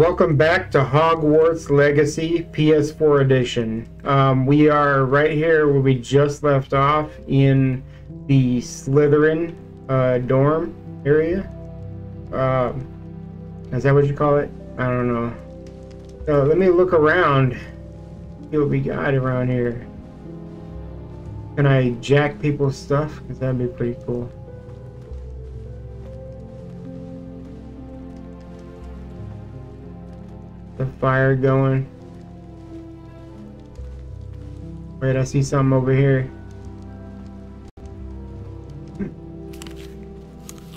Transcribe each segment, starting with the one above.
Welcome back to Hogwarts Legacy PS4 edition. We are right here where we just left off in the Slytherin dorm area. Is that what you call it? I don't know. So let me look around, see what we got around here. Can I jack people's stuff? Because that'd be pretty cool. The fire going. Wait, I see something over here.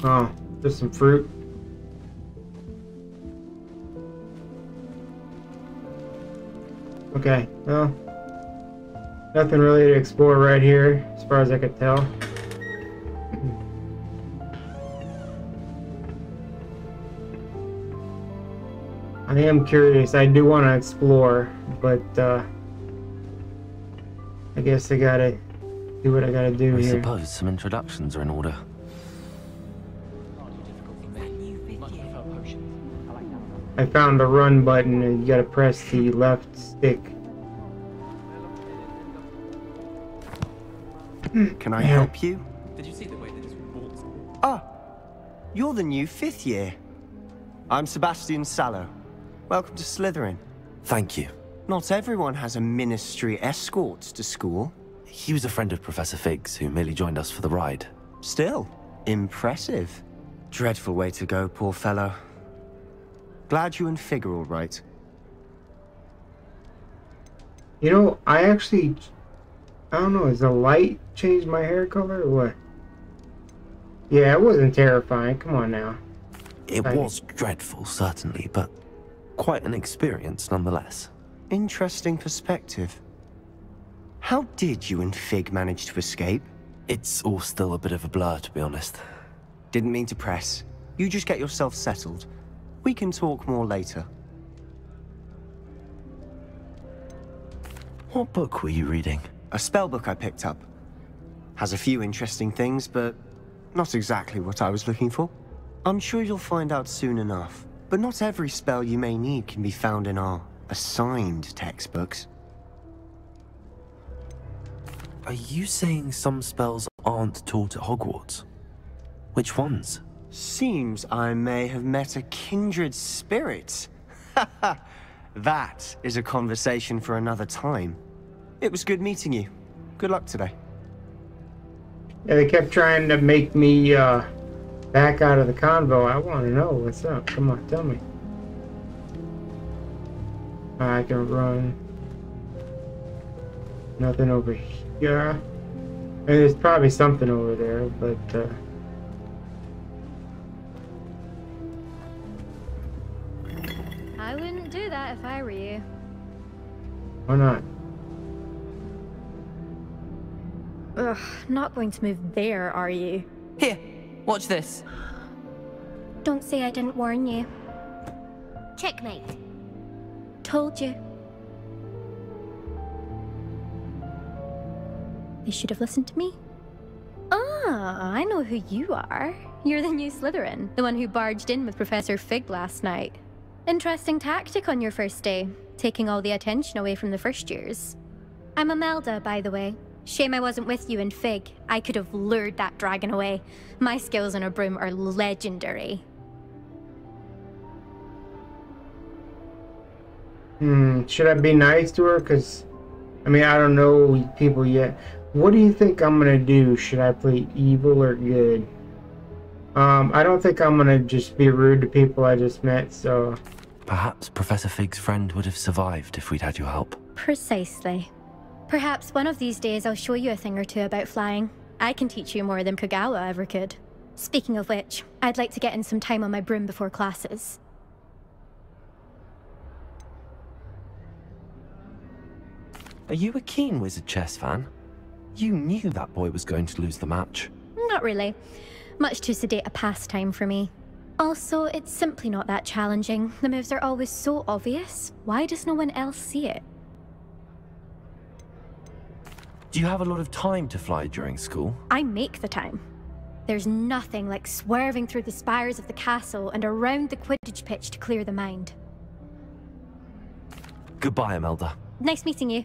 Oh, there's some fruit. Okay, well, nothing really to explore right here, as far as I could tell. I am curious. I do want to explore, but I guess I gotta do what I gotta do here. I suppose some introductions are in order. I found the run button, and you gotta press the left stick. Can I help you? Did you see the way that his walks? Ah, you're the new 5th year. I'm Sebastian Sallow. Welcome to Slytherin. Thank you. Not everyone has a ministry escort to school. He was a friend of Professor Fig's who merely joined us for the ride. Still, impressive. Dreadful way to go, poor fellow. Glad you and Fig are all right. You know, I don't know, has the light changed my hair color or what? Yeah, it wasn't terrifying. Come on now. It was dreadful, certainly, but quite an experience nonetheless. Interesting perspective. How did you and Fig manage to escape? It's all still a bit of a blur, to be honest. Didn't mean to press. You just get yourself settled. We can talk more later. What book were you reading? A spell book I picked up. Has a few interesting things, but not exactly what I was looking for. I'm sure you'll find out soon enough. But not every spell you may need can be found in our assigned textbooks. Are you saying some spells aren't taught at Hogwarts? Which ones? Seems I may have met a kindred spirit. That is a conversation for another time. It was good meeting you. Good luck today. Yeah, they kept trying to make me back out of the convo. I want to know what's up. Come on, tell me. I can run. Nothing over here. I mean, there's probably something over there, but I wouldn't do that if I were you. why not? Ugh, not going to move there, are you? Here, watch this. Don't say I didn't warn you. Checkmate. Told you. You should have listened to me. Ah, I know who you are. You're the new Slytherin, the one who barged in with Professor Fig last night. Interesting tactic on your first day, taking all the attention away from the first years. I'm Imelda, by the way. Shame I wasn't with you in Fig. I could have lured that dragon away. My skills on a broom are legendary. Should I be nice to her? Because, I mean, I don't know people yet. What do you think I'm going to do? Should I play evil or good? I don't think I'm going to just be rude to people I just met, so... Perhaps Professor Fig's friend would have survived if we'd had your help. Precisely. Perhaps one of these days I'll show you a thing or two about flying. I can teach you more than Kagawa ever could. Speaking of which, I'd like to get in some time on my broom before classes. Are you a keen Wizard Chess fan? You knew that boy was going to lose the match. Not really. Much too sedate a pastime for me. Also, it's simply not that challenging. The moves are always so obvious. Why does no one else see it? Do you have a lot of time to fly during school? I make the time. There's nothing like swerving through the spires of the castle and around the Quidditch pitch to clear the mind. Goodbye, Imelda. Nice meeting you.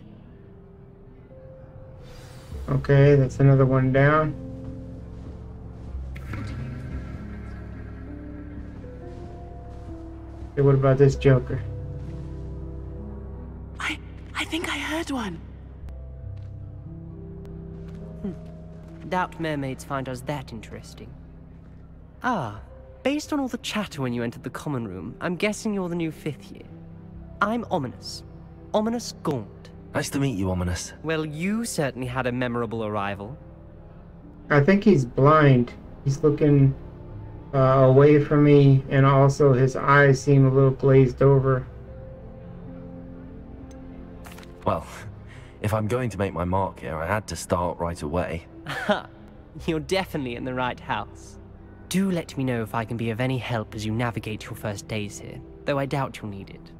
Okay, that's another one down. Okay, what about this Joker? I think I heard one. Doubt mermaids find us that interesting. Ah, based on all the chatter when you entered the common room, I'm guessing you're the new 5th year. I'm Ominous. Ominous Gaunt. Nice to meet you, Ominous. Well, you certainly had a memorable arrival. I think he's blind. He's looking away from me, and also his eyes seem a little glazed over. Well, if I'm going to make my mark here, I had to start right away. Ha! You're definitely in the right house. Do let me know if I can be of any help as you navigate your first days here, though I doubt you'll need it.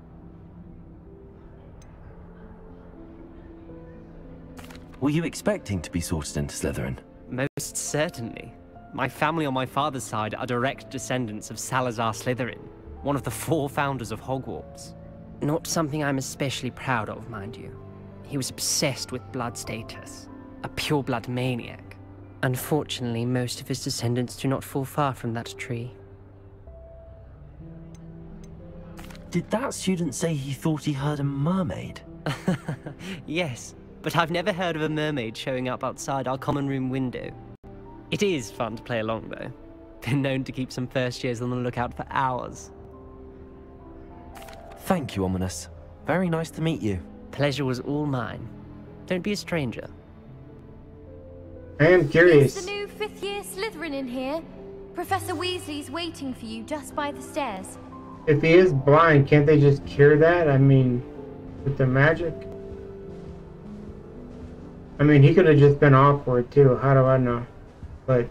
Were you expecting to be sorted into Slytherin? Most certainly. My family on my father's side are direct descendants of Salazar Slytherin, one of the 4 founders of Hogwarts. Not something I'm especially proud of, mind you. He was obsessed with blood status, a pure-blood maniac. Unfortunately, most of his descendants do not fall far from that tree. Did that student say he thought he heard a mermaid? Yes, but I've never heard of a mermaid showing up outside our common room window. It is fun to play along, though. Been known to keep some first years on the lookout for hours. Thank you, Ominous. Very nice to meet you. Pleasure was all mine. Don't be a stranger. I am curious. Is the new 5th year Slytherin in here? Professor Weasley's waiting for you just by the stairs. If he is blind, can't they just cure that? I mean, with the magic? I mean, he could have just been awkward too. How do I know? But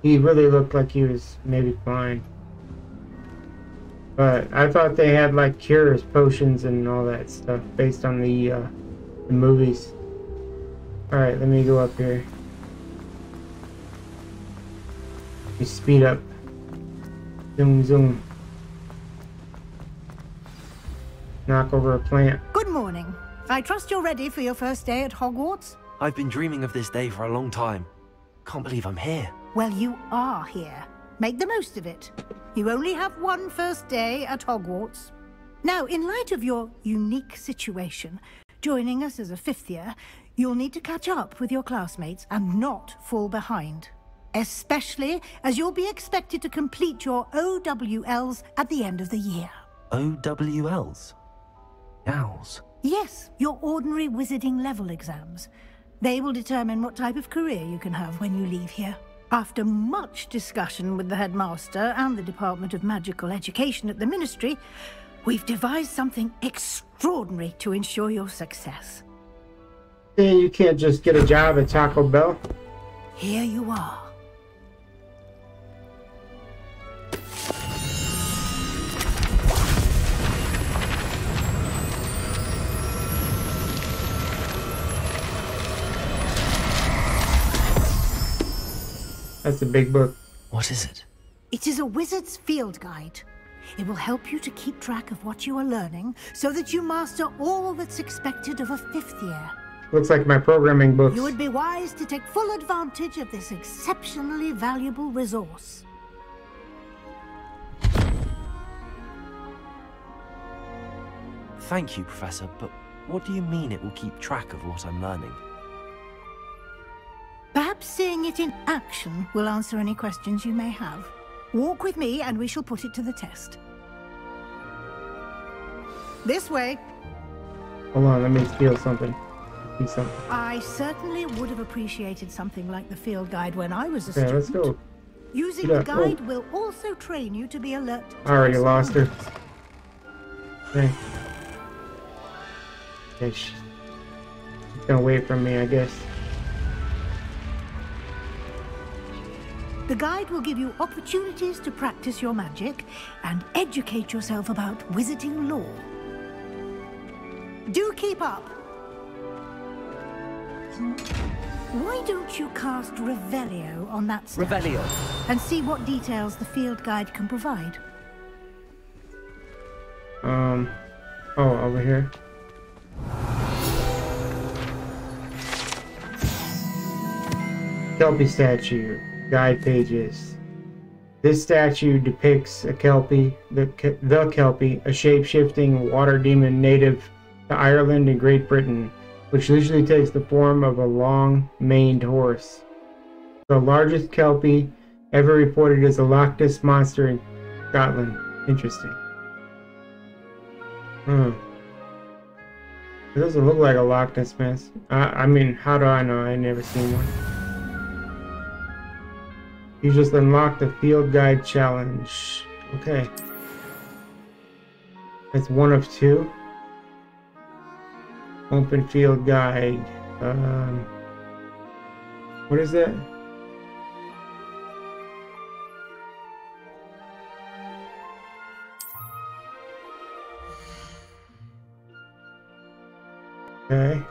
he really looked like he was maybe blind. But I thought they had like cures, potions, and all that stuff based on the movies. Alright, let me go up here. You speed up. Zoom, zoom. Knock over a plant. Good morning. I trust you're ready for your first day at Hogwarts? I've been dreaming of this day for a long time. Can't believe I'm here. Well, you are here. Make the most of it. You only have one first day at Hogwarts. Now, in light of your unique situation, joining us as a 5th year, you'll need to catch up with your classmates and not fall behind. Especially as you'll be expected to complete your OWLs at the end of the year. OWLs? Owls? Yes, your ordinary wizarding level exams. They will determine what type of career you can have when you leave here. After much discussion with the headmaster and the Department of Magical Education at the Ministry, we've devised something extraordinary to ensure your success. Then you can't just get a job at Taco Bell. Here you are. That's a big book. What is it? It is a wizard's field guide. It will help you to keep track of what you are learning so that you master all that's expected of a 5th year. Looks like my programming books. You would be wise to take full advantage of this exceptionally valuable resource. Thank you, Professor, but what do you mean it will keep track of what I'm learning? Perhaps seeing it in action will answer any questions you may have. Walk with me and we shall put it to the test. This way. Hold on, let me steal something. See something. I certainly would have appreciated something like the field guide when I was a Okay, student. let's go. Using Yeah, the guide will also train you to be alert. I already lost her. Okay. Okay, she's gonna wait for me, I guess. The guide will give you opportunities to practice your magic and educate yourself about wizarding lore. Do keep up. Why don't you cast Revelio on that staff Revelio. and see what details the field guide can provide? Oh, over here. Kelpie statue. Guide pages. This statue depicts a Kelpie, the Kelpie, a shape-shifting water demon native to Ireland and Great Britain, which usually takes the form of a long-maned horse. The largest Kelpie ever reported is a Loch Ness monster in Scotland. Interesting. It doesn't look like a Loch Ness monster. I mean, how do I know? I never seen one. You just unlocked the field guide challenge. Okay. It's one of two. Open field guide. What is that? Okay.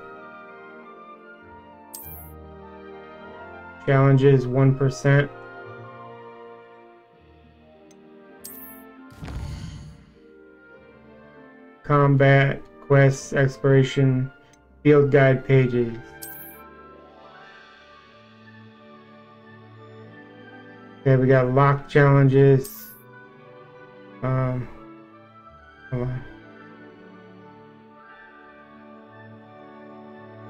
Challenges 1%. Combat, quests, exploration, field guide pages. Okay, we got lock challenges. Hold on.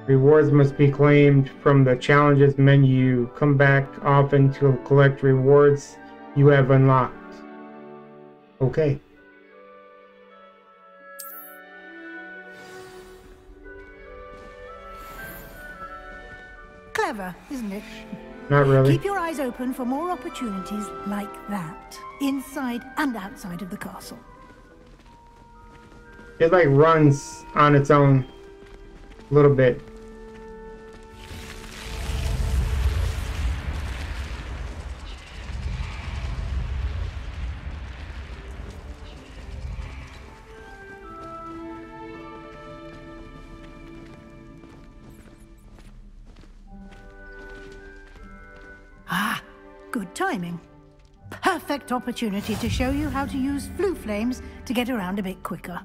Rewards must be claimed from the challenges menu. Come back often to collect rewards you have unlocked. Okay. Clever, isn't it? Not really. Keep your eyes open for more opportunities like that, inside and outside of the castle. It like runs on its own a little bit. Good timing. Perfect opportunity to show you how to use flue flames to get around a bit quicker.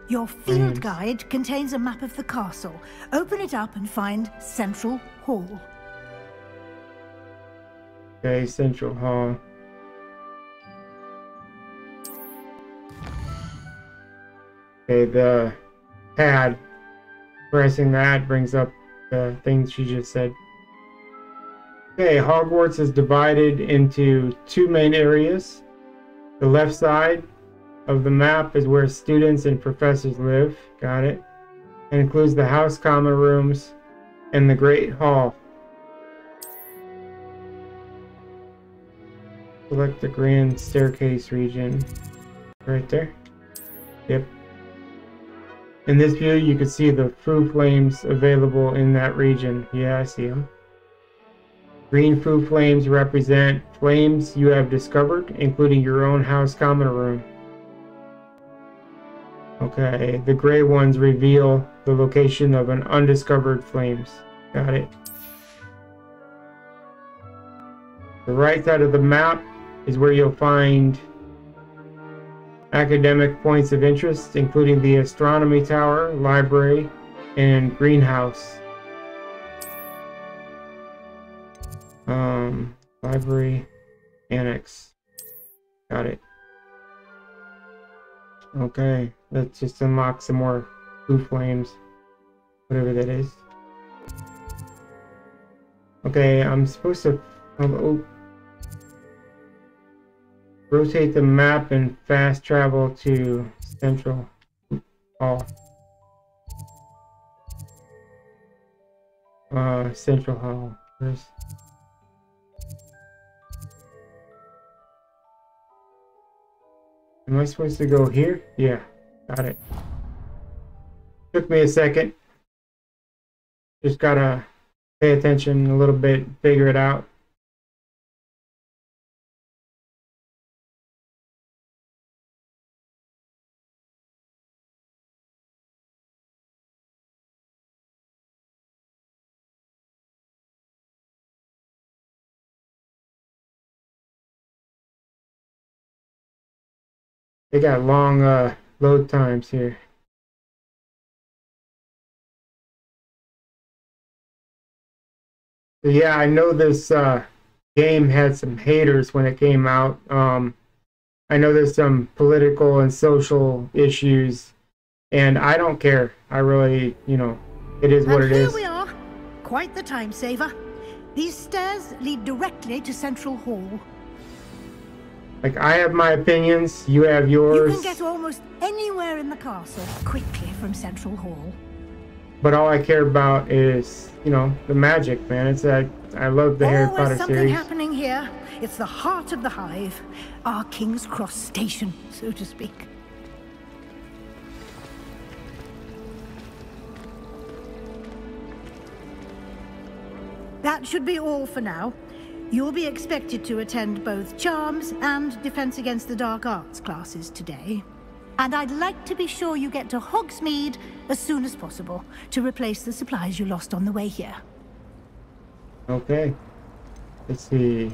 Your field guide contains a map of the castle. Open it up and find Central Hall. Okay, Central Hall. Okay, the pad. Pressing that brings up the things she just said. Okay, Hogwarts is divided into two main areas. The left side of the map is where students and professors live. Got it. And includes the house common rooms and the Great Hall. Select the grand staircase region. Right there. Yep. In this view, you can see the flue flames available in that region. Yeah, I see them. Green flue flames represent flames you have discovered, including your own house common room. Okay, the gray ones reveal the location of an undiscovered flames. Got it. The right side of the map is where you'll find academic points of interest, including the astronomy tower, library, and greenhouse. Library annex. Got it. Okay, let's just unlock some more blue flames. Whatever that is. Okay, I'm supposed to rotate the map and fast travel to Central Hall. Central Hall. Where's... Am I supposed to go here? Yeah, got it. Took me a second. Just gotta pay attention a little bit, figure it out. They got long load times here. Yeah, I know this game had some haters when it came out. I know there's some political and social issues, and I don't care. I really, it is what it is. And here we are. Quite the time saver. These stairs lead directly to Central Hall. Like, I have my opinions, you have yours. You can get almost anywhere in the castle quickly from Central Hall. But all I care about is, the magic, man. I love the Harry Potter Always something series. happening here. It's the heart of the hive. Our King's Cross station, so to speak. That should be all for now. You'll be expected to attend both Charms and Defense Against the Dark Arts classes today. And I'd like to be sure you get to Hogsmeade as soon as possible to replace the supplies you lost on the way here. Okay. Let's see.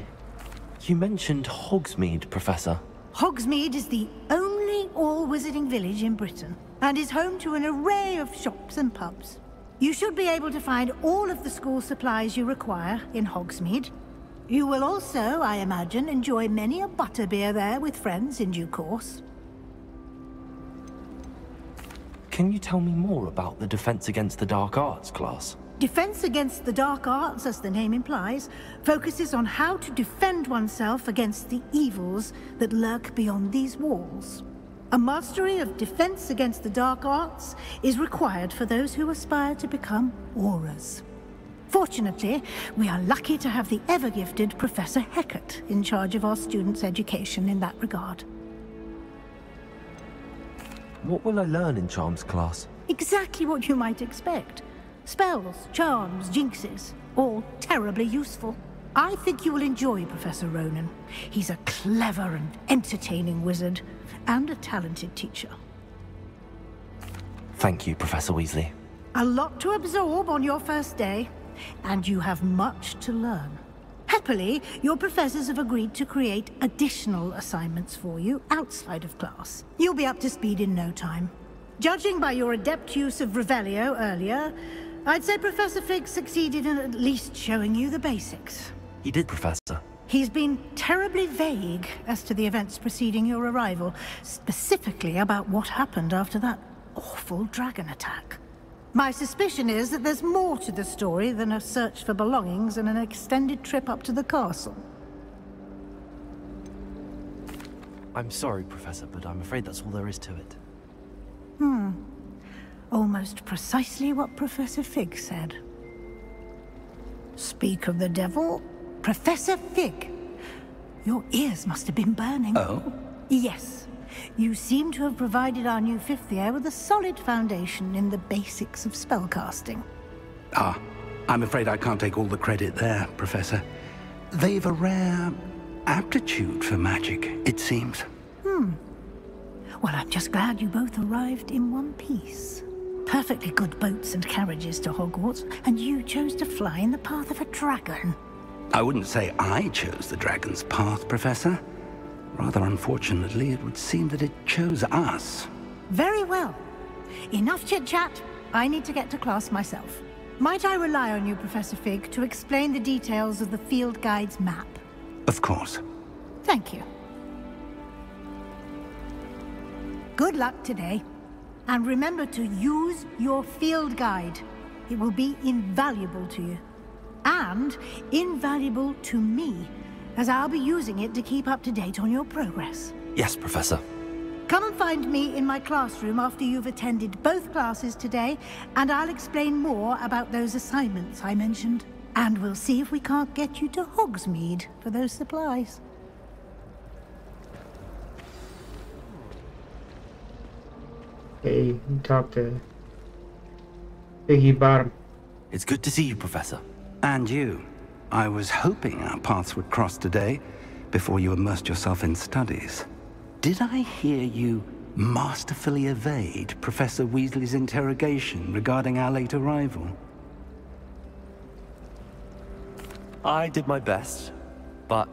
You mentioned Hogsmeade, Professor. Hogsmeade is the only all-wizarding village in Britain and is home to an array of shops and pubs. You should be able to find all of the school supplies you require in Hogsmeade. You will also, I imagine, enjoy many a butterbeer there with friends in due course. Can you tell me more about the Defense Against the Dark Arts class? Defense Against the Dark Arts, as the name implies, focuses on how to defend oneself against the evils that lurk beyond these walls. A mastery of Defense Against the Dark Arts is required for those who aspire to become Aurors. Fortunately, we are lucky to have the ever-gifted Professor Hecat in charge of our students' education in that regard. What will I learn in Charms class? Exactly what you might expect. Spells, charms, jinxes, all terribly useful. I think you will enjoy Professor Ronan. He's a clever and entertaining wizard, and a talented teacher. Thank you, Professor Weasley. A lot to absorb on your first day, and you have much to learn. Happily, your professors have agreed to create additional assignments for you outside of class. You'll be up to speed in no time. Judging by your adept use of Revelio earlier, I'd say Professor Fig succeeded in at least showing you the basics. He did, Professor. He's been terribly vague as to the events preceding your arrival, specifically about what happened after that awful dragon attack. My suspicion is that there's more to the story than a search for belongings and an extended trip up to the castle. I'm sorry, Professor, but I'm afraid that's all there is to it. Almost precisely what Professor Fig said. Speak of the devil, Professor Fig. Your ears must have been burning. Oh? Yes. You seem to have provided our new fifth year with a solid foundation in the basics of spellcasting. Ah, I'm afraid I can't take all the credit there, Professor. They've a rare aptitude for magic, it seems. Well, I'm just glad you both arrived in one piece. Perfectly good boats and carriages to Hogwarts, and you chose to fly in the path of a dragon. I wouldn't say I chose the dragon's path, Professor. Rather unfortunately, it would seem that it chose us. Very well. Enough chit-chat. I need to get to class myself. Might I rely on you, Professor Fig, to explain the details of the field guide's map? Of course. Thank you. Good luck today. And remember to use your field guide. It will be invaluable to you. And invaluable to me, as I'll be using it to keep up to date on your progress. Yes, Professor. Come and find me in my classroom after you've attended both classes today, and I'll explain more about those assignments I mentioned. And we'll see if we can't get you to Hogsmeade for those supplies. Okay, you talk to Biggie Bottom. It's good to see you, Professor. And you. I was hoping our paths would cross today, before you immersed yourself in studies. Did I hear you masterfully evade Professor Weasley's interrogation regarding our late arrival? I did my best, but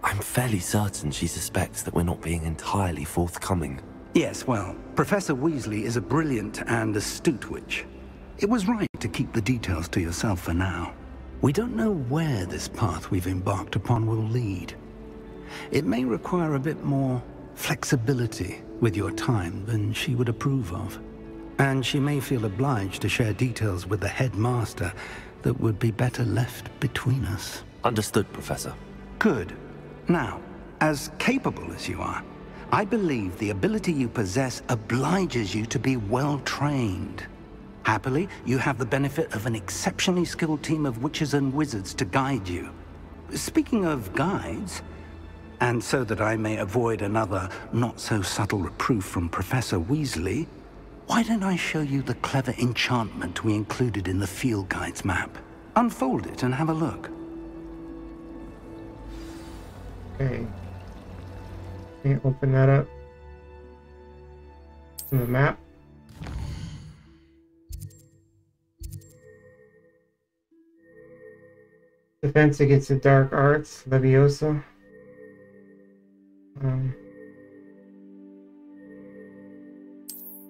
I'm fairly certain she suspects that we're not being entirely forthcoming. Yes, well, Professor Weasley is a brilliant and astute witch. It was right to keep the details to yourself for now. We don't know where this path we've embarked upon will lead. It may require a bit more flexibility with your time than she would approve of. And she may feel obliged to share details with the headmaster that would be better left between us. Understood, Professor. Good. Now, as capable as you are, I believe the ability you possess obliges you to be well-trained. Happily, you have the benefit of an exceptionally skilled team of witches and wizards to guide you. Speaking of guides, and so that I may avoid another not-so-subtle reproof from Professor Weasley, why don't I show you the clever enchantment we included in the field guide's map? Unfold it and have a look. Okay. Can't open that up. In the map. Defense against the dark arts, Leviosa.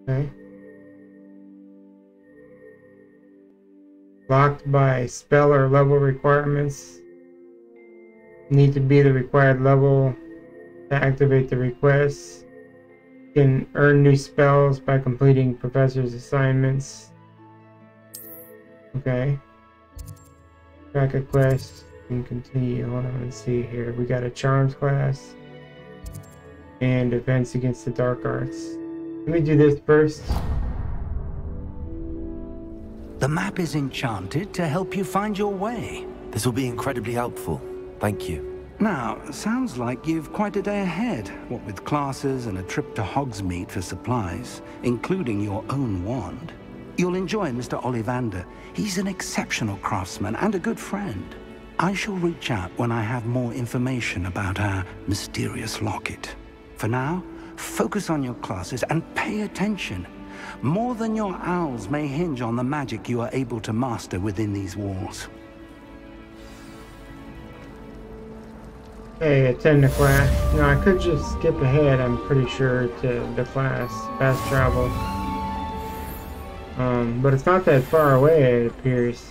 Okay. Blocked by spell or level requirements. Need to be the required level to activate the request. Can earn new spells by completing professor's assignments. Okay. Track a quest and continue. Hold on, let's see here. We got a charms class and defense against the dark arts. Let me do this first. The map is enchanted to help you find your way. This will be incredibly helpful. Thank you. Now, sounds like you've quite a day ahead, what with classes and a trip to Hogsmeade for supplies, including your own wand. You'll enjoy Mr. Ollivander. He's an exceptional craftsman and a good friend. I shall reach out when I have more information about our mysterious locket. For now, focus on your classes and pay attention. More than your owls may hinge on the magic you are able to master within these walls. Hey, attend the class. No, I could just skip ahead, I'm pretty sure, to the class. Fast travel. But it's not that far away, it appears.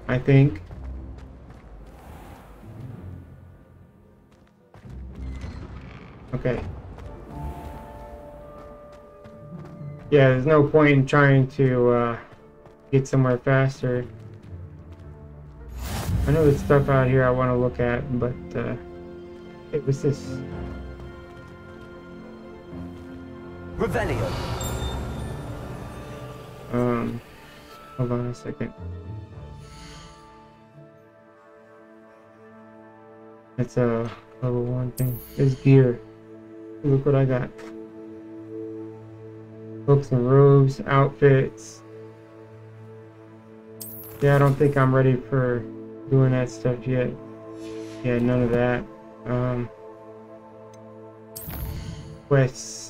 I think. Okay. Yeah, there's no point in trying to get somewhere faster. I know there's stuff out here I want to look at, but hey, what's this? Revelio. Hold on a second. It's a level 1 thing. It's gear. Look what I got. Books and robes, outfits. Yeah, I don't think I'm ready for doing that stuff yet. Yeah, none of that. Quests.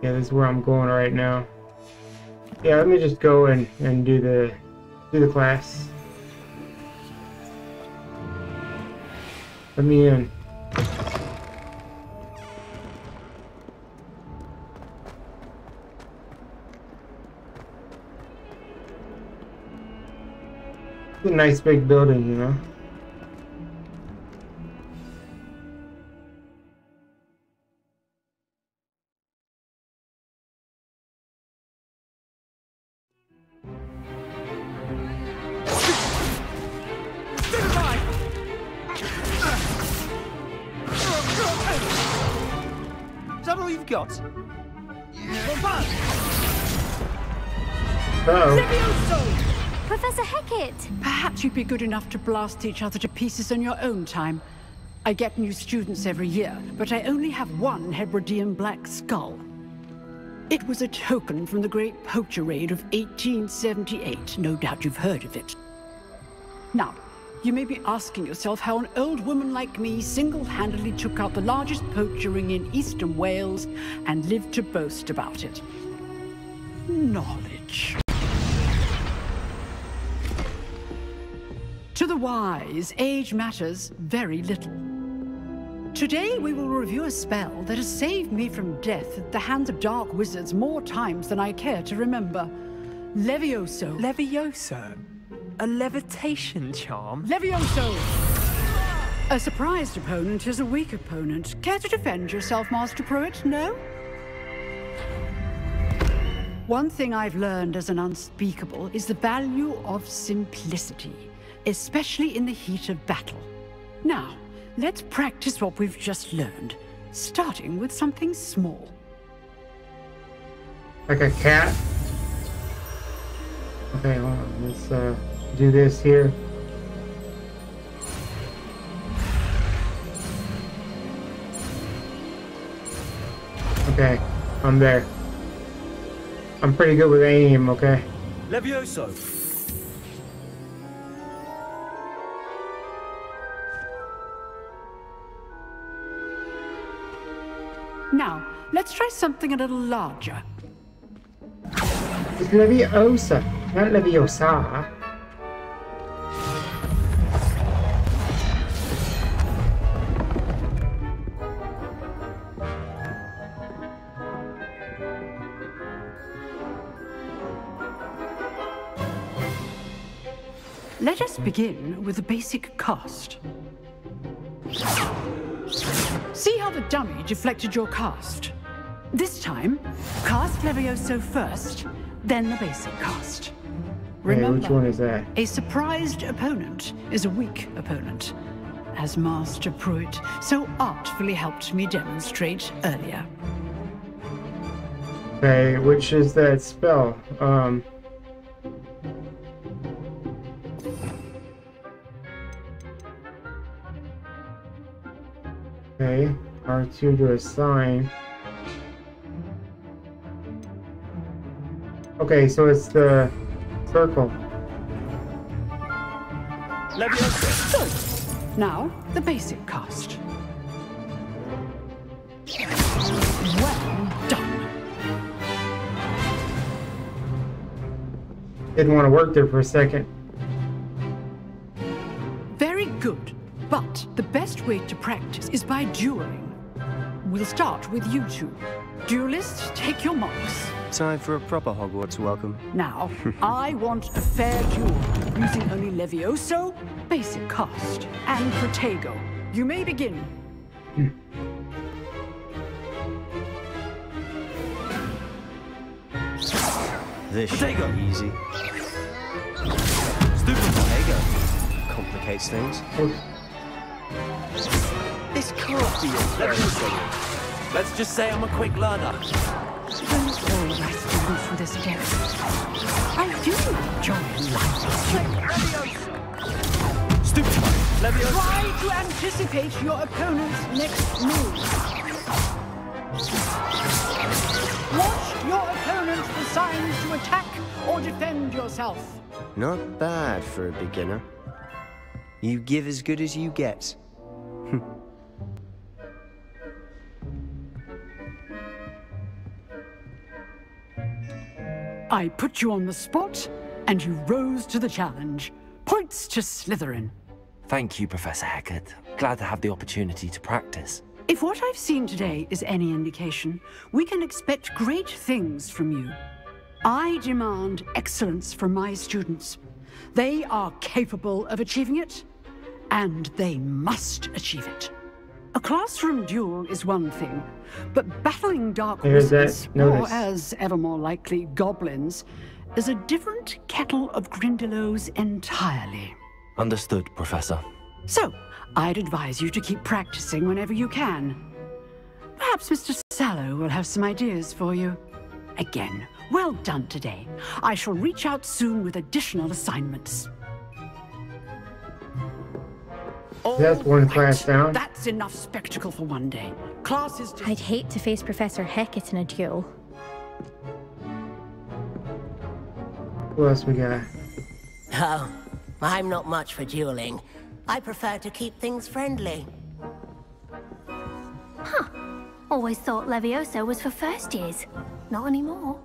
Yeah, this is where I'm going right now. Yeah, let me just go and do the class. Let me in. It's a nice big building, you know. Is that all you've got? Uh-oh. Professor Hecat! Perhaps you'd be good enough to blast each other to pieces in your own time. I get new students every year, but I only have one Hebridean black skull. It was a token from the Great Poacher Raid of 1878. No doubt you've heard of it. Now, you may be asking yourself how an old woman like me single-handedly took out the largest poacher ring in eastern Wales and lived to boast about it. Knowledge. To the wise, age matters very little. Today we will review a spell that has saved me from death at the hands of dark wizards more times than I care to remember. Levioso. Levioso? A levitation charm? Levioso! A surprised opponent is a weak opponent. Care to defend yourself, Master Pruitt? No? One thing I've learned as an unspeakable is the value of simplicity, especially in the heat of battle. Now, let's practice what we've just learned, starting with something small. Like a cat? Okay, hold on. Let's do this here. Okay, I'm there. I'm pretty good with aim, okay? Levioso! Now, let's try something a little larger. It's Leviosa, not Leviosa. Let us begin with the basic cast. See how the dummy deflected your cast? This time, cast Levioso first, then the basic cast. Remember, which one is that? A surprised opponent is a weak opponent, as Master Pruitt so artfully helped me demonstrate earlier. Okay, which is that spell? Okay, R2 to assign. Okay, so it's the circle. Good. Now, the basic cast. Well done. Didn't want to work there for a second. Very good. But the best way to practice is by dueling. We'll start with you two. Duelists, take your marks. Time for a proper Hogwarts welcome. Now, I want a fair duel, using only Levioso, basic cast, and Protego. You may begin. This should be easy. Stupid Protego complicates things. This can't be a Let's just say I'm a quick learner. Don't all my students for this again. I do enjoy life. Stupid Levioso. Try to anticipate your opponent's next move. Watch your opponent decide to attack or defend yourself. Not bad for a beginner. You give as good as you get. I put you on the spot, and you rose to the challenge. Points to Slytherin. Thank you, Professor Hecat. Glad to have the opportunity to practice. If what I've seen today is any indication, we can expect great things from you. I demand excellence from my students. They are capable of achieving it, and they must achieve it. A classroom duel is one thing, but battling dark wizards, or as ever more likely, goblins, is a different kettle of Grindylows entirely. Understood, Professor. So, I'd advise you to keep practicing whenever you can. Perhaps Mr. Sallow will have some ideas for you. Again, well done today. I shall reach out soon with additional assignments. That's one class down. That's enough spectacle for one day. Class is... I'd hate to face Professor Hecat in a duel. Who else we got? Oh, I'm not much for dueling. I prefer to keep things friendly. Huh. Always thought Levioso was for first years. Not anymore.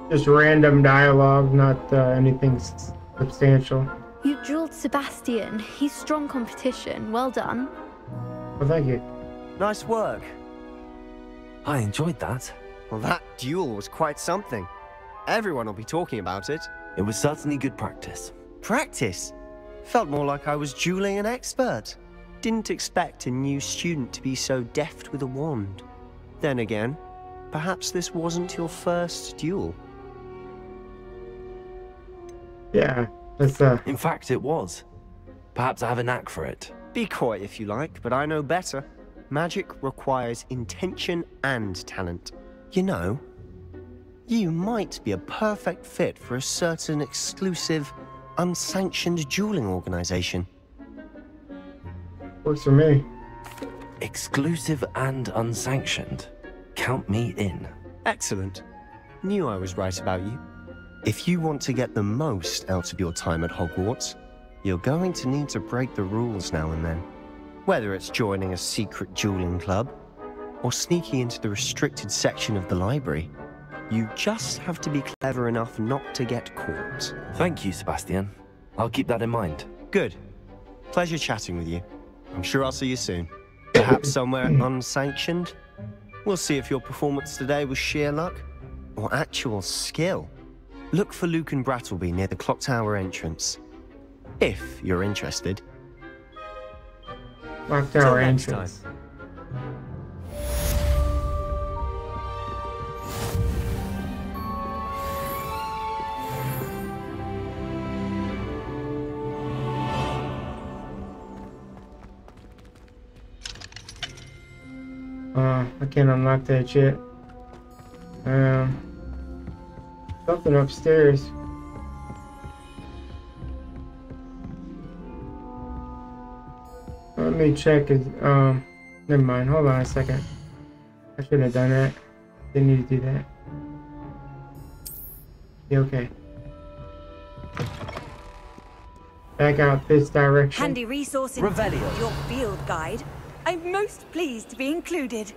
Just random dialogue, not anything substantial. You drilled Sebastian. He's strong competition. Well done. Well, thank you. Nice work. I enjoyed that. Well, that duel was quite something. Everyone will be talking about it. It was certainly good practice. Practice? Felt more like I was dueling an expert. Didn't expect a new student to be so deft with a wand. Then again, perhaps this wasn't your first duel. Yeah, that's In fact, it was. Perhaps I have a knack for it. Be coy if you like, but I know better. Magic requires intention and talent. You know, you might be a perfect fit for a certain exclusive, unsanctioned dueling organization. works for me. Exclusive and unsanctioned. Count me in. Excellent. Knew I was right about you. If you want to get the most out of your time at Hogwarts, you're going to need to break the rules now and then. Whether it's joining a secret dueling club, or sneaking into the restricted section of the library, you just have to be clever enough not to get caught. Thank you, Sebastian. I'll keep that in mind. Good. Pleasure chatting with you. I'm sure I'll see you soon. Perhaps somewhere unsanctioned? We'll see if your performance today was sheer luck or actual skill. Look for Luke and Brattleby near the clock tower entrance. If you're interested. Clock tower entrance. I can't unlock that yet. Something upstairs. Let me check his, never mind, hold on a second. I shouldn't have done that. Didn't need to do that. Yeah, okay. Back out this direction. Handy resource in Revelio. your field guide. I'm most pleased to be included.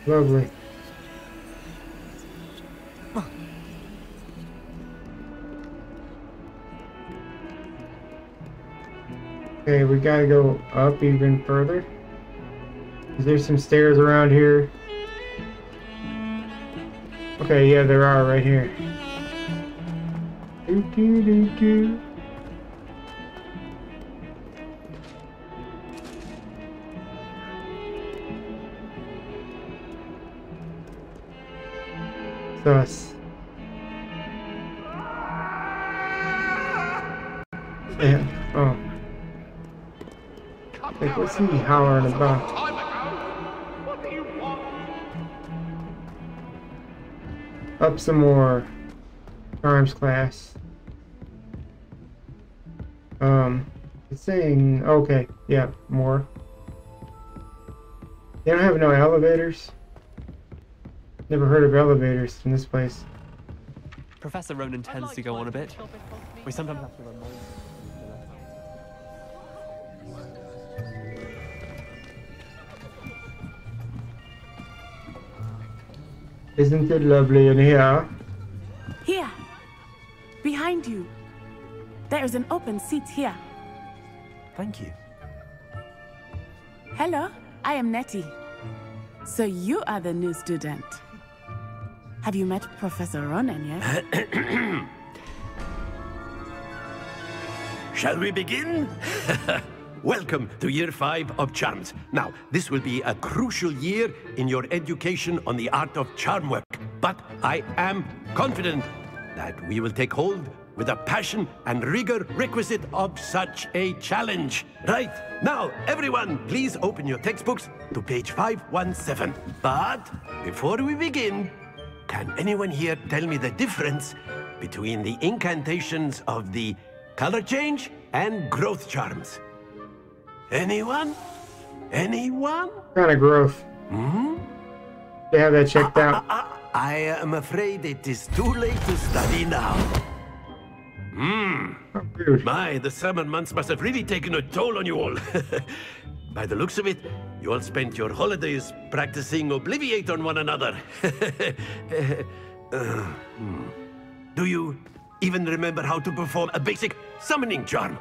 Lovely. Okay, we gotta go up even further. Is there some stairs around here? Okay, yeah, there are right here. Do, do, do, do. Sus. Yeah. Oh. Like, what's he howling about? Up some more. Charms class. It's saying, okay, yeah, more. They don't have no elevators. Never heard of elevators in this place. Professor Ronan tends to go on a bit. We sometimes have to remind him. Isn't it lovely in here? Here, behind you. There is an open seat here. Thank you. Hello, I am Nettie. So you are the new student. Have you met Professor Ronan yet? Shall we begin? Welcome to Year 5 of Charms. Now, this will be a crucial year in your education on the art of charm work. But I am confident that we will take hold with the passion and rigor requisite of such a challenge. Right, now, everyone, please open your textbooks to page 517. But before we begin, can anyone here tell me the difference between the incantations of the color change and growth charms? Anyone? Anyone? What kind of growth? Hmm? They have that checked out. I am afraid it is too late to study now. My, the summer months must have really taken a toll on you all. By the looks of it, you all spent your holidays practicing Obliviate on one another. Do you even remember how to perform a basic summoning charm?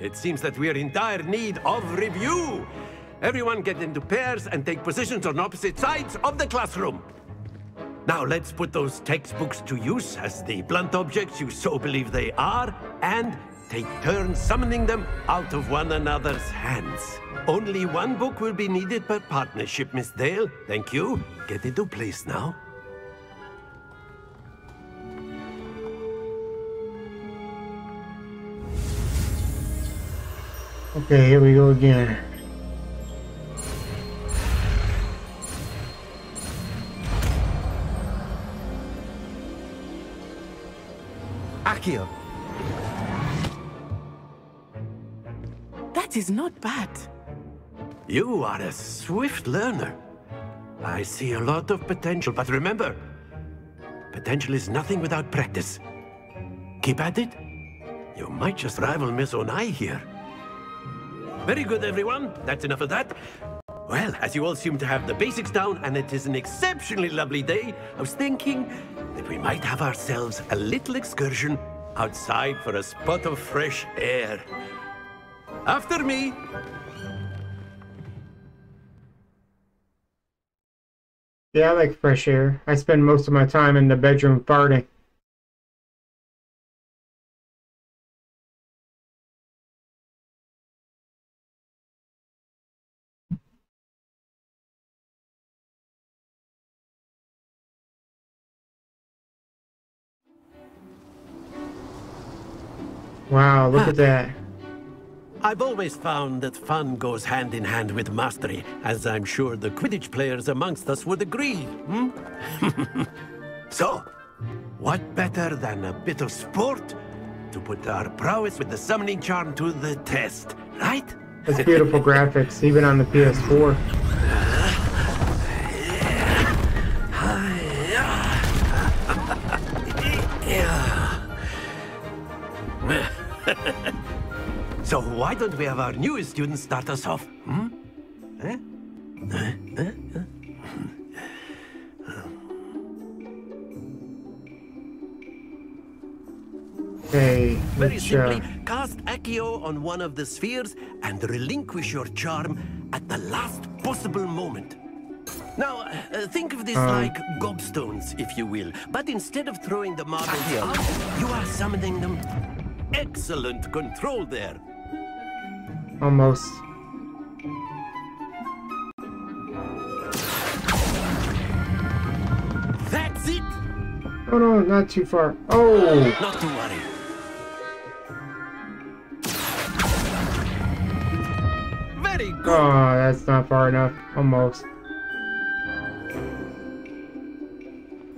it seems that we are in dire need of review. Everyone get into pairs and take positions on opposite sides of the classroom. Now let's put those textbooks to use as the blunt objects you so believe they are, and take turns summoning them out of one another's hands. Only one book will be needed per partnership, Miss Dale. Thank you. Get into place now. Okay, here we go again. Accio. That is not bad. You are a swift learner. I see a lot of potential, but remember, potential is nothing without practice. Keep at it. You might just rival Miss Onai here. Very good, everyone. That's enough of that. Well, as you all seem to have the basics down, and it is an exceptionally lovely day, I was thinking that we might have ourselves a little excursion outside for a spot of fresh air. After me. Yeah, I like fresh air. I spend most of my time in the bedroom farting. Wow, look at that. I've always found that fun goes hand in hand with mastery, as I'm sure the Quidditch players amongst us would agree. So, what better than a bit of sport to put our prowess with the summoning charm to the test, right? That's beautiful graphics, even on the PS4. So why don't we have our newest student start us off? Okay. Very simply, cast Accio on one of the spheres and relinquish your charm at the last possible moment. Now, think of this like gobstones, if you will. But instead of throwing the marbles out, you are summoning them. Excellent control there. Almost. That's it. Oh no, not too far. Oh. Not to worry. Very good. Oh, that's not far enough. Almost.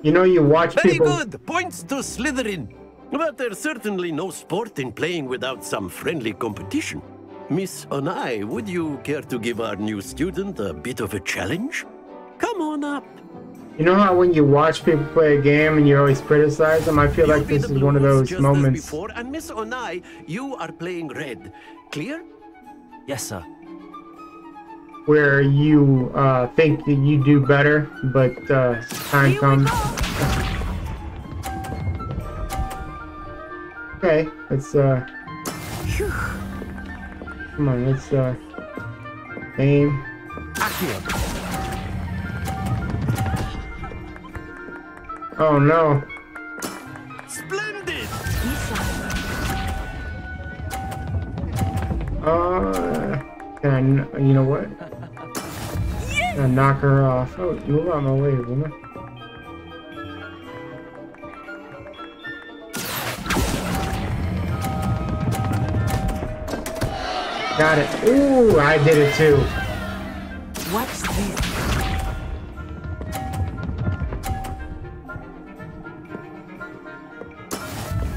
You know, you watch people... Very good. Points to Slytherin. But there's certainly no sport in playing without some friendly competition. Miss Onai, would you care to give our new student a bit of a challenge? Come on up. You know how when you watch people play a game and you always criticize them? I feel like this is one of those moments. Before, and Miss Onai, you are playing red. Clear? Yes, sir. Where you think that you do better, but time comes. Okay, let's come on, let's aim. Oh no. Splendid. Can I, you know what? Yes! I'll knock her off. Oh, move out my way, woman. Got it. Ooh, I did it too. Watch this.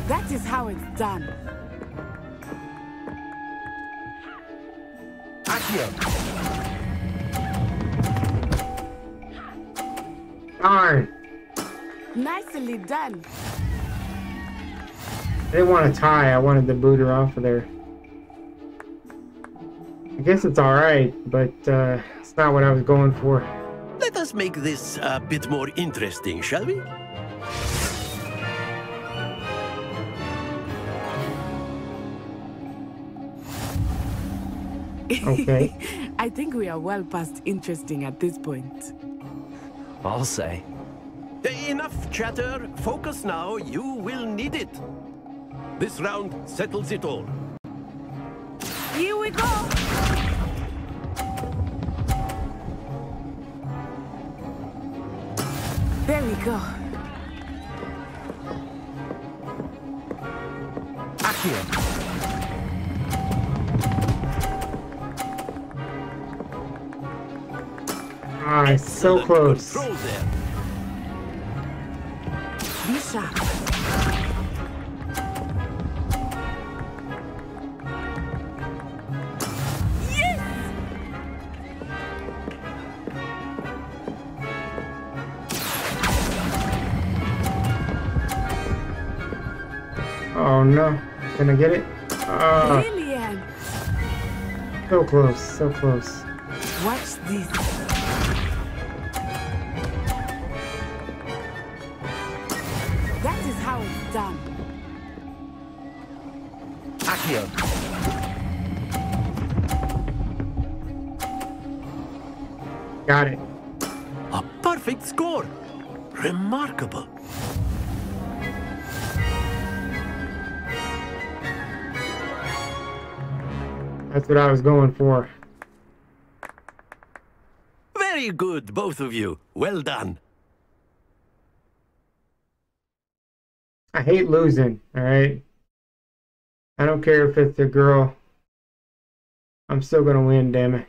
That is how it's done. Darn. Nicely done. I didn't want to tie. I wanted to boot her off of there. I guess it's alright, but it's not what I was going for. Let us make this a bit more interesting, shall we? Okay. I think we are well past interesting at this point. I'll say. Enough chatter. Focus now. You will need it. This round settles it all. Here we go! There we go. Accio. Ah, it's so close. Control there. Be sharp. Oh no. Can I get it? Brilliant! So close, so close. Watch this. That is how it's done. Accio. Got it. A perfect score. Remarkable. That's what I was going for. Very good, both of you. Well done. I hate losing, alright? I don't care if it's a girl. I'm still gonna win, damn it.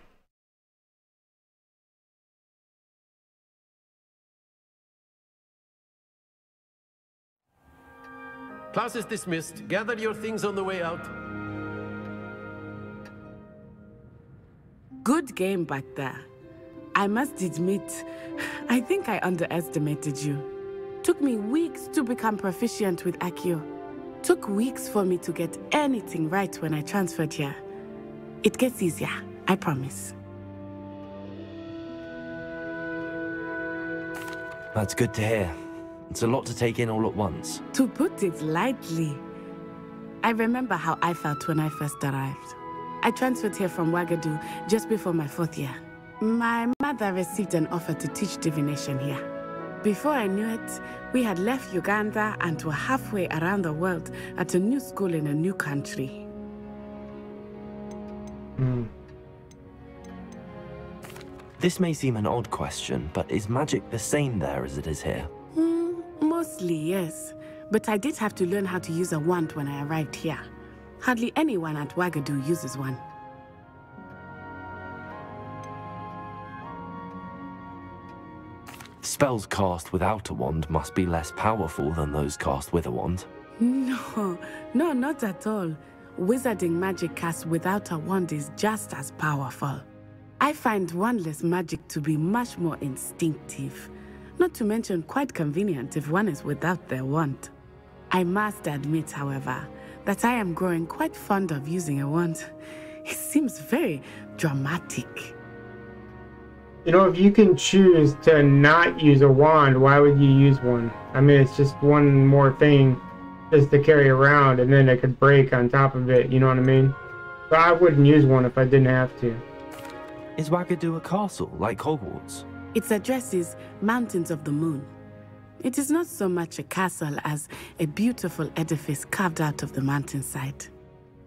Class is dismissed. Gather your things on the way out. Good game back there. I must admit, I think I underestimated you. Took me weeks to become proficient with Accio. Took weeks for me to get anything right when I transferred here. It gets easier, I promise. That's good to hear. It's a lot to take in all at once. To put it lightly, I remember how I felt when I first arrived. I transferred here from Ouagadougou just before my 4th year. My mother received an offer to teach divination here. Before I knew it, we had left Uganda and were halfway around the world at a new school in a new country. This may seem an odd question, but is magic the same there as it is here? Mostly, yes. But I did have to learn how to use a wand when I arrived here. Hardly anyone at Ouagadougou uses one. Spells cast without a wand must be less powerful than those cast with a wand. No, not at all. Wizarding magic cast without a wand is just as powerful. I find wandless magic to be much more instinctive. Not to mention quite convenient if one is without their wand. I must admit, however, that I am growing quite fond of using a wand. It seems very dramatic. You know, if you can choose to not use a wand, why would you use one? I mean, it's just one more thing just to carry around, and then it could break on top of it, you know what I mean? So I wouldn't use one if I didn't have to. Is Ouagadougou a castle, like Hogwarts? Its address is Mountains of the Moon. It is not so much a castle as a beautiful edifice carved out of the mountainside.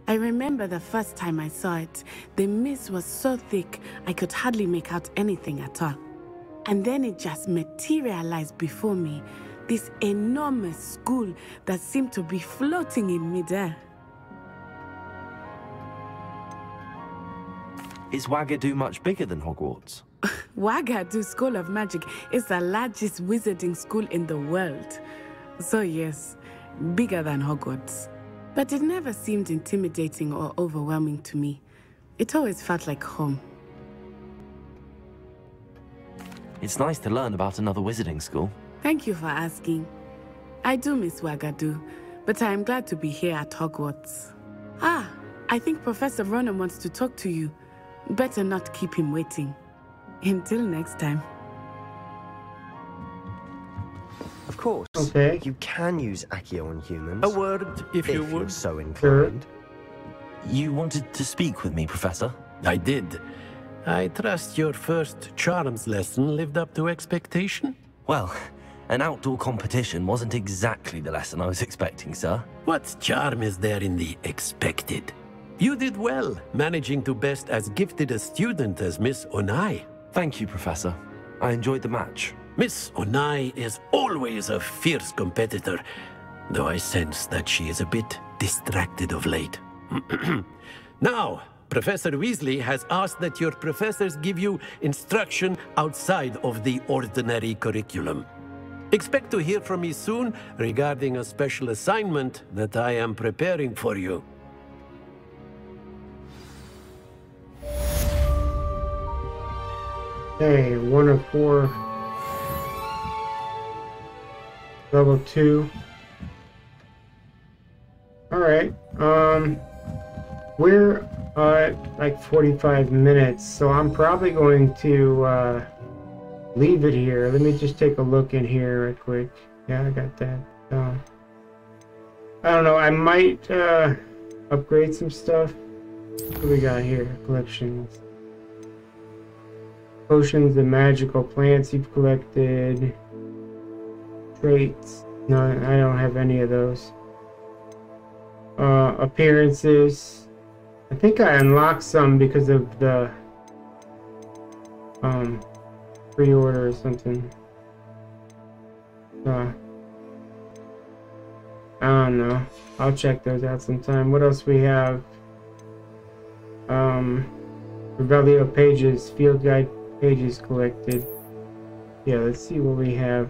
I remember the first time I saw it, the mist was so thick I could hardly make out anything at all. And then it just materialized before me, this enormous school that seemed to be floating in midair. Is Ouagadougou much bigger than Hogwarts? Ouagadougou School of Magic is the largest wizarding school in the world. So yes, bigger than Hogwarts. But it never seemed intimidating or overwhelming to me. It always felt like home. It's nice to learn about another wizarding school. Thank you for asking. I do miss Ouagadougou, but I am glad to be here at Hogwarts. Ah, I think Professor Ronan wants to talk to you. Better not keep him waiting. Until next time. Of course. Okay. You can use Accio on humans. A word, if you would. You're so inclined. You wanted to speak with me, Professor? I did. I trust your first charms lesson lived up to expectation? Well, an outdoor competition wasn't exactly the lesson I was expecting, sir. What charm is there in the expected? You did well, managing to best as gifted a student as Miss Onai. Thank you, Professor. I enjoyed the match. Miss Onai is always a fierce competitor, though I sense that she is a bit distracted of late. Now, Professor Weasley has asked that your professors give you instruction outside of the ordinary curriculum. Expect to hear from me soon regarding a special assignment that I am preparing for you. Okay, 1 of 4. Level 2. Alright, we're at like 45 minutes, so I'm probably going to leave it here. Let me just take a look in here right quick. Yeah, I got that. I don't know, I might upgrade some stuff. What do we got here? Collections. Potions and magical plants you've collected. Traits. No, I don't have any of those. Appearances. I think I unlocked some because of the pre-order or something. I don't know. I'll check those out sometime. What else we have? Revelio pages, field guide pages collected. Yeah, let's see what we have.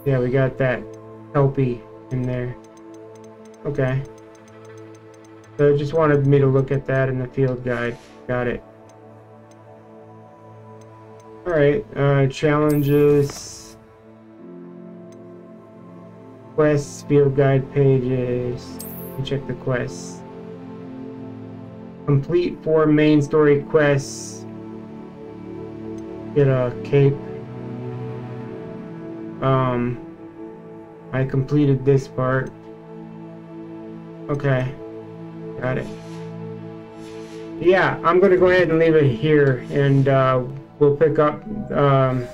Yeah, we got that Helpy in there. Okay. So it just wanted me to look at that in the field guide. Got it. Alright, challenges. Quests, field guide pages. Let me check the quests. Complete 4 main story quests. Get a cape. I completed this part. Okay. Got it. Yeah, I'm gonna go ahead and leave it here, and we'll pick up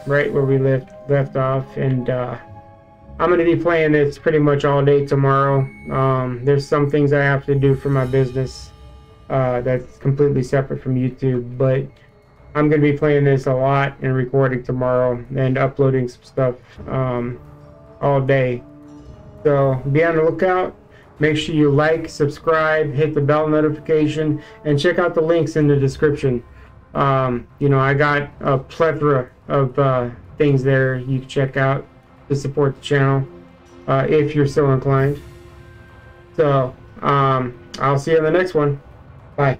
right where we left off, and I'm gonna be playing this pretty much all day tomorrow. There's some things I have to do for my business that's completely separate from YouTube, but I'm gonna be playing this a lot and recording tomorrow and uploading some stuff all day. So be on the lookout. Make sure you like, subscribe, hit the bell notification, and check out the links in the description. You know, I got a plethora of things there you can check out to support the channel if you're so inclined. So I'll see you in the next one. Bye.